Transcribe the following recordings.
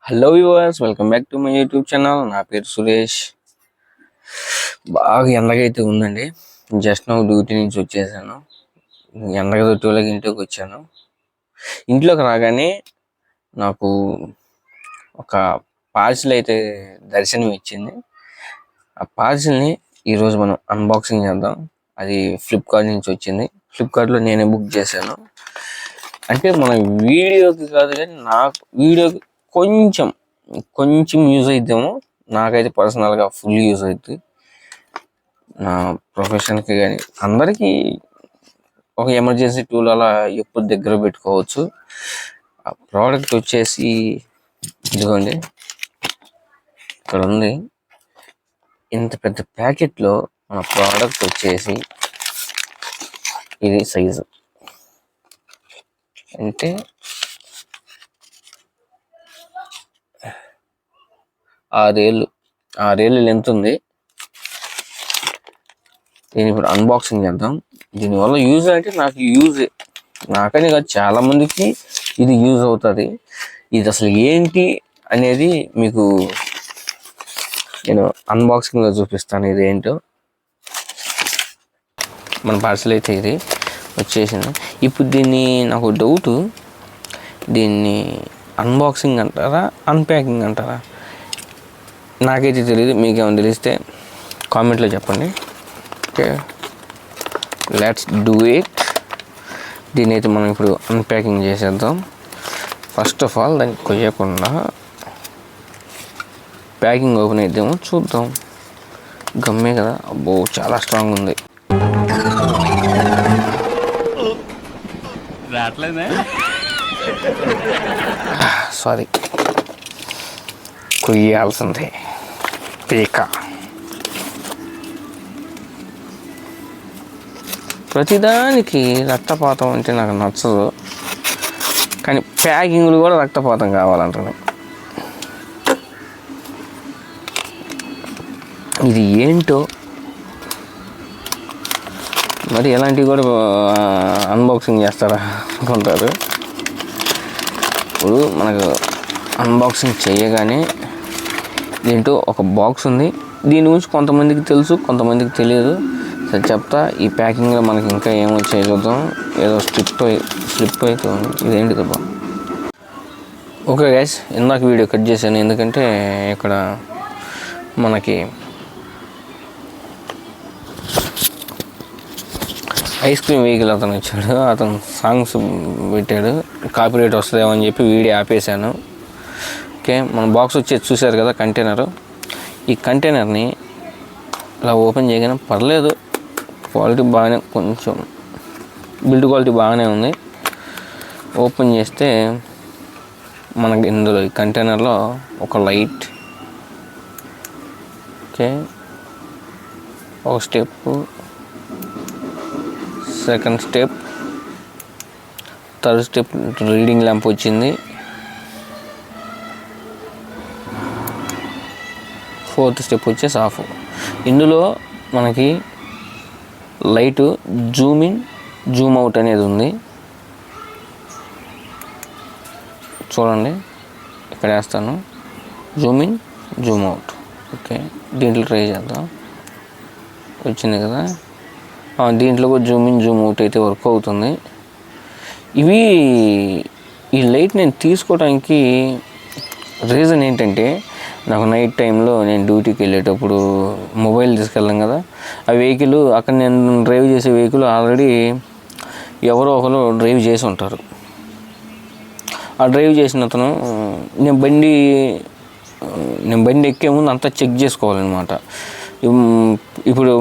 Hello viewers, welcome back to my YouTube channel. నా పేరు సురేష్. బాగా ఎండగైతే ఉందండి. జస్ట్ నౌ డ్యూటీ నుంచి వచ్చేసాను. ఎండగ తొట్టులకి ఇంట్లోకి వచ్చాను. ఇంట్లోకి రాగానే నాకు ఒక పార్సిల్ అయితే దర్శనం ఇచ్చింది. ఆ పార్సిల్ని ఈరోజు మనం అన్బాక్సింగ్ చేద్దాం. అది ఫ్లిప్కార్ట్ నుంచి వచ్చింది. ఫ్లిప్కార్ట్లో నేనే బుక్ చేశాను. అంటే మన వీడియోకి కాదు కానీ నాకు వీడియోకి కొంచెం యూజ్ అవుతాము. నాకైతే పర్సనల్గా ఫుల్ యూజ్ అవుతుంది. నా ప్రొఫెషన్కి కానీ అందరికీ ఒక ఎమర్జెన్సీ టూల్ అలా ఎప్పుడు దగ్గర పెట్టుకోవచ్చు. ఆ ప్రోడక్ట్ వచ్చేసి ఇదిగోండి, ఇక్కడ ఉంది. ఇంత పెద్ద ప్యాకెట్లో మన ప్రోడక్ట్ వచ్చేసి ఇది సైజు అంటే 6 ఏళ్ళు లెంత్ ఉంది. దీన్ని ఇప్పుడు అన్బాక్సింగ్ చేద్దాం. దీనివల్ల యూజ్ అంటే నాకని కాదు, చాలా మందికి ఇది యూజ్ అవుతుంది. ఇది అసలు ఏంటి అనేది మీకు నేను అన్బాక్సింగ్లో చూపిస్తాను. ఇది ఏంటో మన పార్సల్ అయితే ఇది వచ్చేసింది. ఇప్పుడు నాకు డౌట్, దీన్ని అన్బాక్సింగ్ అంటారా అన్ప్యాకింగ్ అంటారా నాకైతే తెలియదు. మీకేమైనా తెలిస్తే కామెంట్లో చెప్పండి. Okay, let's do it. దీన్ని అయితే మనం ఇప్పుడు అన్ప్యాకింగ్ చేసేద్దాం. ఫస్ట్ ఆఫ్ ఆల్ దాన్ని కొయ్యకుండా ప్యాకింగ్ ఓపెన్ అయిద్దాము, చూద్దాం. గమ్మే కదా, అబ్బో చాలా స్ట్రాంగ్ ఉంది. సారీ, కొయ్యాల్సిందే పీక. ప్రతిదానికి రక్తపాతం అంటే నాకు నచ్చదు, కానీ ప్యాకింగ్లు కూడా రక్తపాతం కావాలంటాను. ఇది ఏంటో మరి ఎలాంటివి కూడా అన్బాక్సింగ్ చేస్తారా అనుకుంటారు. ఇప్పుడు మనకు అన్బాక్సింగ్ చేయగానే దీంట్లో ఒక బాక్స్ ఉంది. దీని గురించి కొంతమందికి తెలుసు, కొంతమందికి తెలియదు. సరే చెప్తా. ఈ ప్యాకింగ్లో మనకి ఇంకా ఏమో చూద్దాం. ఏదో స్లిప్ అయితే ఉంది. ఇదేంటి తప్ప. ఓకే గైస్, ఇందాక వీడియో కట్ చేశాను, ఎందుకంటే ఇక్కడ మనకి ఐస్ క్రీమ్ వెహికల్ అతను వచ్చాడు. అతను సాంగ్స్ పెట్టాడు, కాపీరైట్ వస్తుందేమో అని చెప్పి వీడియో ఆపేశాను. ఓకే, మన బాక్స్ వచ్చేది చూశారు కదా, కంటైనరు. ఈ కంటైనర్ని ఇలా ఓపెన్ చేయగానే పర్లేదు, క్వాలిటీ బాగానే, కొంచెం బిల్డ్ క్వాలిటీ బాగానే ఉంది. ఓపెన్ చేస్తే మనకి ఇందులో ఈ కంటైనర్లో ఒక లైట్, ఓకే, ఒక step, second step, third step reading lamp వచ్చింది, ఫోర్త్ స్టెప్ వచ్చేసి ఆఫ్. ఇందులో మనకి light Zoom in Zoom out అనేది ఉంది. చూడండి, ఇక్కడ వేస్తాను, Zoom in Zoom out. Okay, దీంట్లో ట్రై చేద్దాం. వచ్చింది కదా, దీంట్లో కూడా జూమ్ ఇన్ జూమ్ అవుట్ అయితే వర్క్ అవుతుంది. ఈ లైట్ నేను తీసుకోవడానికి రీజన్ ఏంటంటే, నాకు నైట్ టైంలో నేను డ్యూటీకి వెళ్ళేటప్పుడు మొబైల్ తీసుకెళ్ళాం కదా, ఆ వెహికల్ అక్కడ నేను డ్రైవ్ చేసే వెహికల్ ఆల్రెడీ ఎవరో ఒకరు డ్రైవ్ చేసి ఉంటారు. ఆ డ్రైవ్ చేసిన అతను నేను బండి ఎక్కే ముందు అంతా చెక్ చేసుకోవాలన్నమాట. ఇప్పుడు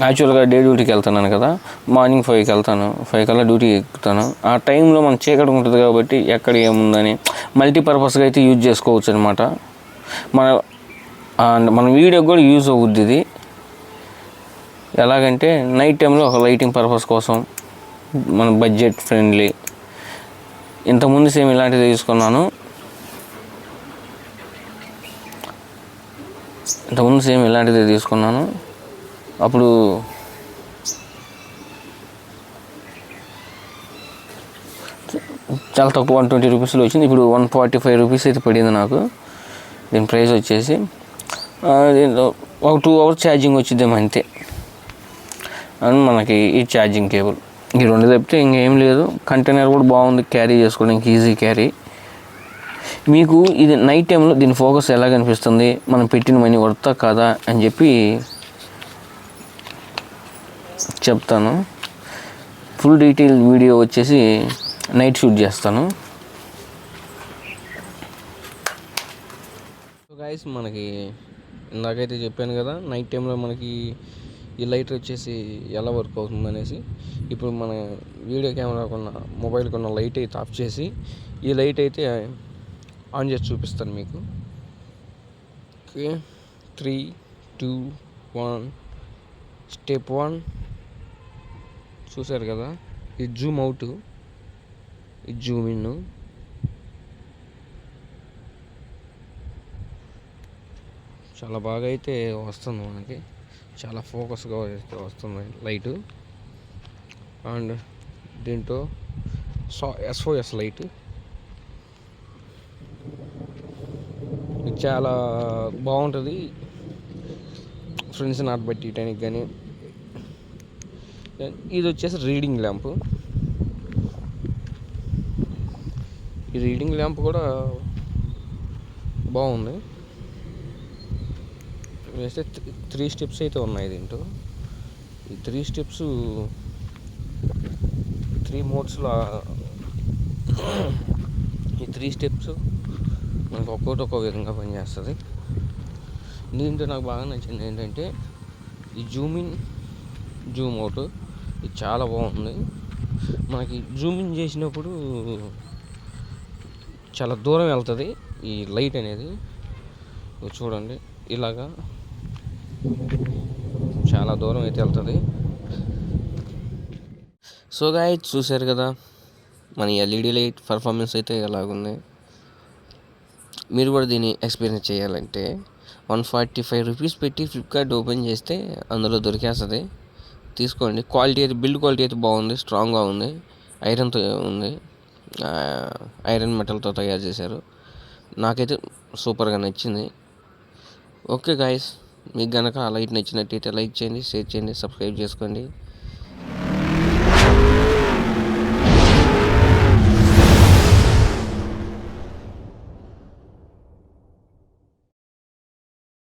యాక్చువల్గా డే డ్యూటీకి వెళ్తున్నాను కదా, మార్నింగ్ 5కి వెళ్తాను, 5 కల్లా డ్యూటీకి ఎక్కుతాను. ఆ టైంలో మనం చీకటి ఉంటుంది కాబట్టి ఎక్కడ ఏముందని మల్టీపర్పస్గా అయితే యూజ్ చేసుకోవచ్చు అనమాట. మన వీడియోకి కూడా యూజ్ అవుద్ది ఇది. ఎలాగంటే నైట్ టైంలో ఒక లైటింగ్ పర్పస్ కోసం, మన బడ్జెట్ ఫ్రెండ్లీ. ఇంతకుముందు సేమ్ ఇలాంటిది తీసుకున్నాను. అప్పుడు చాలా తక్కువ 120 రూపీస్లో వచ్చింది. ఇప్పుడు 145 రూపీస్ అయితే పడింది నాకు. దీని ప్రైస్ వచ్చేసి దీంట్లో ఒక 2 hours ఛార్జింగ్ వచ్చిద్దాం అంతే. అండ్ మనకి ఈ ఛార్జింగ్ కేబుల్ ఈ రెండు తప్పితే ఇంకేం లేదు. కంటైనర్ కూడా బాగుంది, క్యారీ చేసుకోవడానికి ఈజీ క్యారీ. మీకు ఇది నైట్ టైంలో దీని ఫోకస్ ఎలా కనిపిస్తుంది, మనం పెట్టిన మనీ వర్తా కాదా అని చెప్పి చెప్తాను. ఫుల్ డీటెయిల్ వీడియో వచ్చేసి నైట్ షూట్ చేస్తాను. సో గైస్, మనకి ఇందాకైతే చెప్పాను కదా నైట్ టైంలో మనకి ఈ లైట్ వచ్చేసి ఎలా వర్క్ అవుతుంది అనేసి. ఇప్పుడు మన వీడియో కెమెరా కొన్న మొబైల్ కొన్న లైట్ అయితే ఆఫ్ చేసి ఈ లైట్ అయితే ఆన్ చేసి చూపిస్తాను మీకు. ఓకే, 3, 2, 1. స్టెప్ 1 చూసారు కదా, ఇది జూమ్ అవుట్, ఇది జూమ్ ఇన్. చాలా బాగా అయితే వస్తుంది మనకి, చాలా ఫోకస్గా వస్తుంది లైటు. అండ్ దీంట్లో SOS లైట్, ఇది చాలా బాగుంటుంది ఫ్రెండ్స్ని ఆటబెట్టడానికి కానీ. ఇది వచ్చేసి రీడింగ్ ల్యాంప్. ఈ రీడింగ్ ల్యాంప్ కూడా బాగుంది. వేస్తే 3 స్టెప్స్ అయితే ఉన్నాయి దీంట్లో. ఈ 3 స్టెప్స్ 3 మోడ్స్లో, ఈ 3 స్టెప్స్ మనకు ఒక్కొక్కటి ఒక్కో విధంగా పనిచేస్తుంది. దీంట్లో నాకు బాగా నచ్చింది ఏంటంటే ఈ జూమ్ ఇన్, జూమ్ అవుట్, ఇది చాలా బాగుంది. మనకి జూమ్ ఇన్ చేసినప్పుడు చాలా దూరం వెళ్తుంది ఈ లైట్ అనేది. చూడండి, ఇలాగా చాలా దూరం అయితే వెళ్తుంది. సో గాయ్స్, చూశారు కదా మన LED లైట్ పర్ఫార్మెన్స్ అయితే ఎలాగుంది. మీరు కూడా దీన్ని ఎక్స్పీరియన్స్ చేయాలంటే 145 రూపీస్ పెట్టి ఫ్లిప్కార్ట్ ఓపెన్ చేస్తే అందులో దొరికేస్తుంది, తీసుకోండి. క్వాలిటీ అయితే, బిల్డ్ క్వాలిటీ అయితే బాగుంది, స్ట్రాంగ్గా ఉంది, ఐరన్తో ఉంది, ఐరన్ మెటల్తో తయారు చేశారు. నాకైతే సూపర్గా నచ్చింది. ఓకే గాయస్, మీకు కనుక ఆ లైట్ నచ్చినట్టయితే లైక్ చేయండి, షేర్ చేయండి, సబ్స్క్రైబ్ చేసుకోండి.